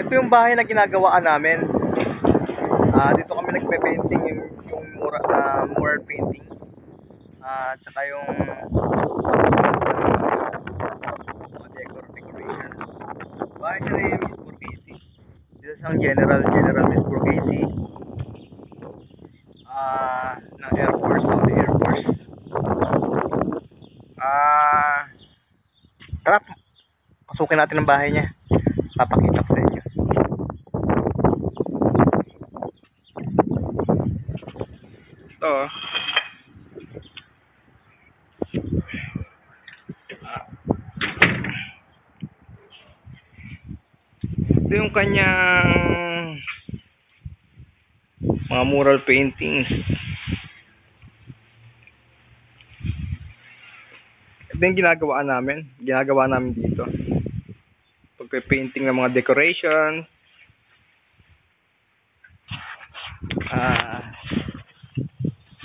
Ito yung bahay na ginagawaan namin. Dito kami nagpe-painting yung mural painting. Tsaka yung mga decoration. Bahay siya ni Miss Borghese. Dito siyang General Miss Borghese. Ng Air Force, Saudi Air Force. Tara, pasukin natin ang bahay niya. Papakita ko sa inyo. Ito. Ito yung kanyang mga mural paintings. Ito yung ginagawa namin dito. Pagpe-painting ng mga decoration.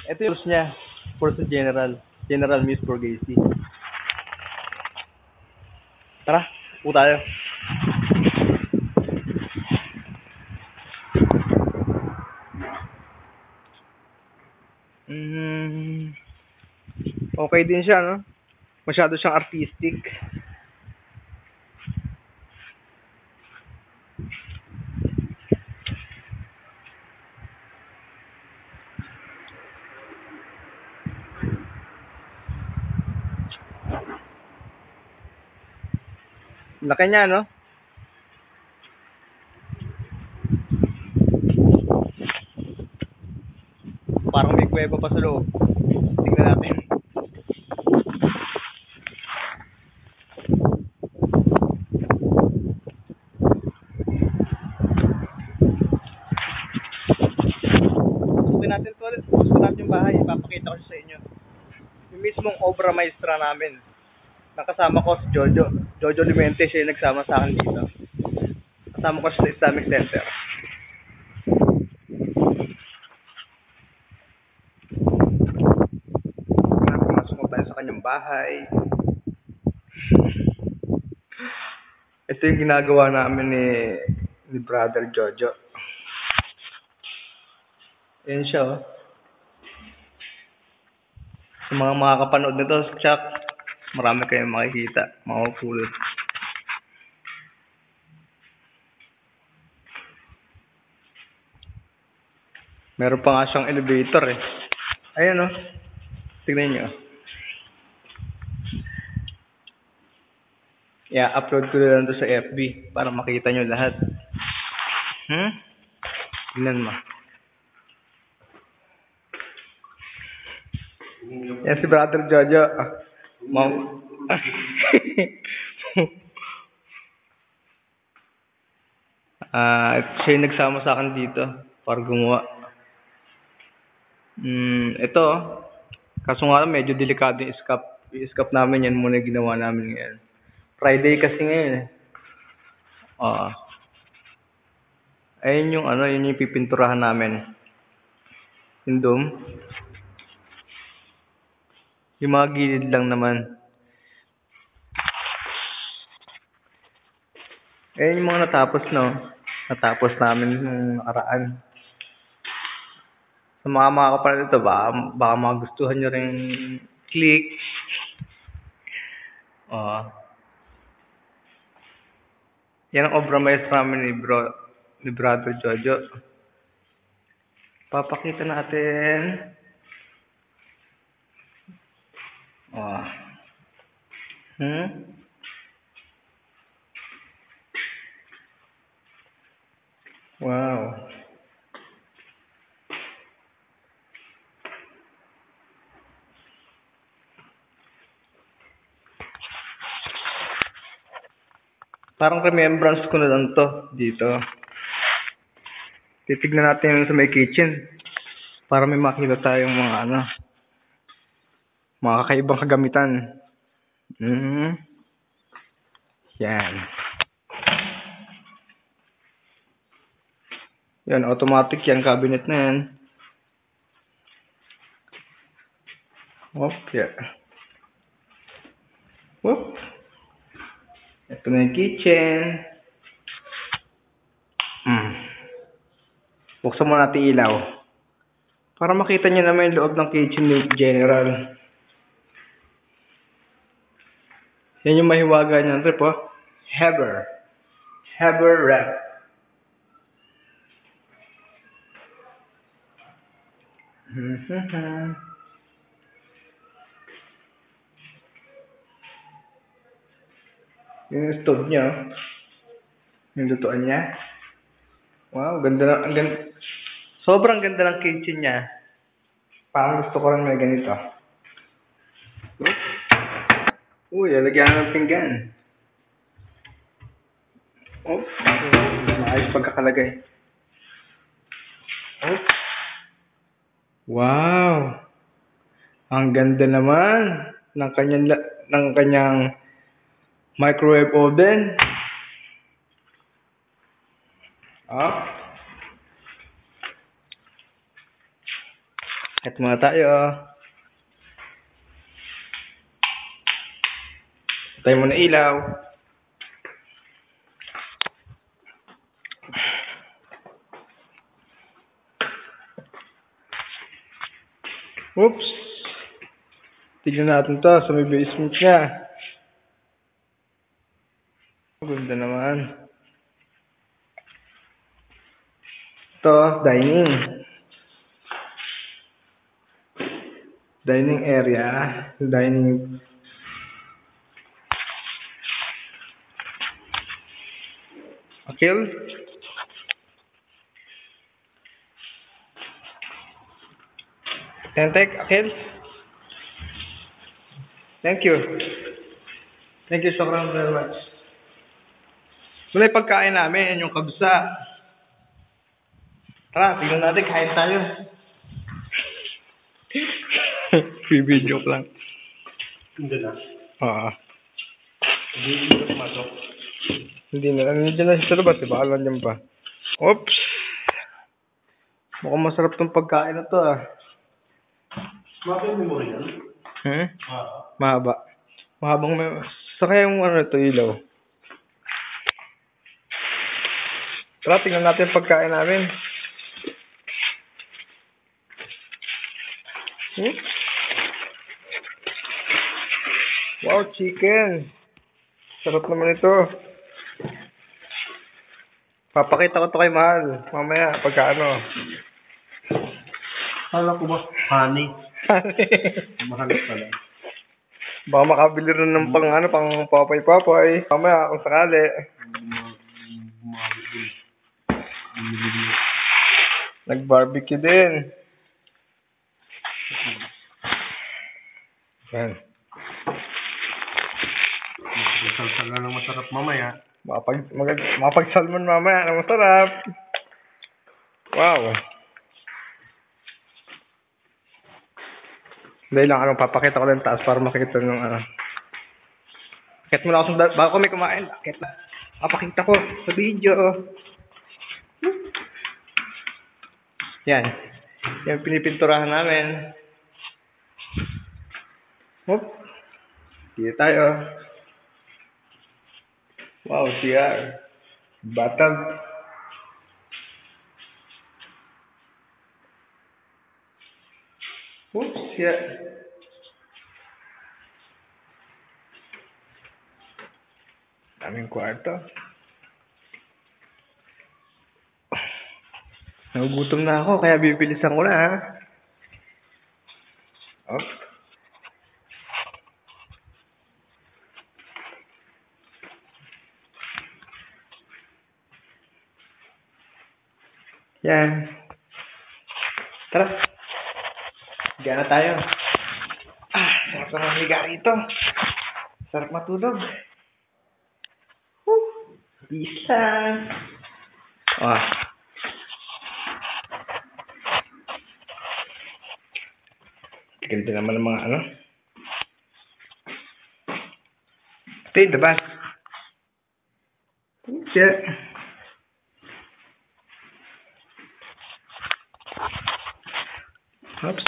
Ito yung niya, Force General Miss Borghese. Tara, po tayo. Okay din siya, no? Masyado siyang artistic. Laki niya, no? Parang may kuweba pa sa loob. Tingnan natin. Pasukin natin yung bahay. Ipapakita ko sa inyo. Yung mismong obra maestra namin. Nakasama ko si Jojo Limente, siya yung nagsama sa akin dito. Kasama ko sa Islamic Center. Pumasok tayo sa kanyang bahay. Ito yung ginagawa namin ni Brother Jojo. Ayan siya, oh. Sa mga makakapanood nito, Chuck, marami kayong makikita, makapulot. Meron pa nga siyang elevator, eh. Ayan, oh. Tignan nyo. Upload ko lang to sa FB para makita nyo lahat. Tignan mo. Yan si Brother Jojo. Siya yung nagsama sa akin dito para gumawa. Ito, kaso nga medyo delikado yung i-scup namin. Yan muna yung ginawa namin ngayon. Friday kasi ngayon, eh. Ayun yung yun yung pipinturahan namin. Yung dome. Yung mga gilid lang naman. Ayun yung mga natapos, no? Natapos namin nung nakaraan. Sa mga kapatid ito, baka magustuhan nyo rin click. Yan ang obra maestra namin ni Brother Jojo. Papakita natin. Wow. Parang remembrance ko na lang to dito. Titignan natin sa may kitchen para may makita tayong mga mga kakaibang kagamitan. Yan. Yan, automatic yan, cabinet na yan. Okay. Whoop. Ito na yung kitchen. Buksan mo natin ilaw. Para makita niyo naman yung loob ng kitchen ni General. Yan yung mahiwaga niyan, trip oh. Heber. Heber wrap. Yung stove niya. Yung lutuan niya. Wow, ganda na. Sobrang ganda ng kitchen niya. Parang gusto ko rin may ganito. Uy, lalagyan ng pinggan. Oh, maayos pagkakalagay. Oh. Wow. Ang ganda naman ng kanyang microwave oven. Ah. Kahit muna tayo. Patay mo na ilaw. Oops. Tignan natin to sa may basement niya. Ganda naman. Ito, dining. Dining area. Dining. Akil? Tentek, Akil? Thank you. Thank you so very much. Muna yung pagkain namin, yung kabsa. Tara, tingnan natin, kain tayo. Video ko lang. Hindi na. Oo. Hindi na pumasok. Hindi na. Nandiyan na sa labas, diba? Alam niyan pa. Oops. Mukhang masarap tong pagkain na to ah. Bakit yung memory yan? Mahaba. Mahabang may... Sa kaya yung ano ito, ilaw. Tara, tingnan natin yung pagkain namin. Wow, chicken. Sarap naman ito. Papakita ko to kay Mahal. Mamaya, pagka ano. Kala ko ba? Honey. Mahal pala. Baka makabili rin ng pang papay-papay. Mamaya, kung sakali. Nag-barbecue din. Yan. Magsalsal na ng masarap mamaya. Mapag-salmon mamaya na masarap. Wow. Dahil lang papakita ko lang taas para makita ng ano. Akit mo na ako bago kami kumain. Akit na. Papakita ko sa video. Yan. Yan pinipinturahan namin. Hop. Dito tayo. Wow, CR. Batag. Oops, yeah. Daming kwarto. Nagugutom na ako, kaya bibilisan ko na ha. Oh. Yan. Tara. Higa na tayo. Sarap naman higa rito. Sarap matulog. Bisa. Ganda naman ng mga ano. Ito yung labas. Yeah. Oops,